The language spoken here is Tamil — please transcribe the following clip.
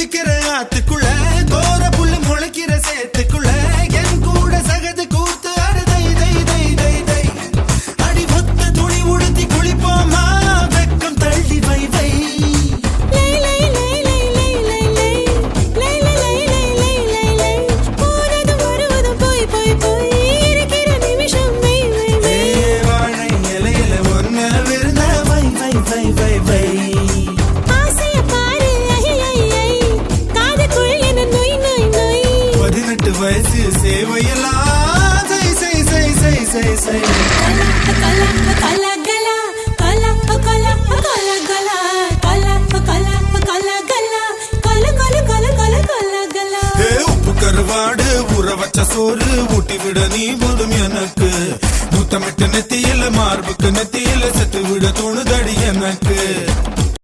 குதிக்கிற ஆத்துக்குள்ள கோர புல்லு முளைக்கிற சேத்துக்குள்ள என் கூட சகது கூத்து அறுதை தை தை தை தை அடி ஒத்த துணி உடுத்தி குளிப்போமா வெக்கம் தள்ளி வை வை வயசு சேவையெல்லாம் செய் செய் செய் செய் செய் செய் உப்பு கருவாடு ஊற வச்ச சோறு ஊட்டி விட நீ போதும் எனக்கு முத்தமிட்டு நெத்தியில மார்புக்கு நெத்தியில செத்து விட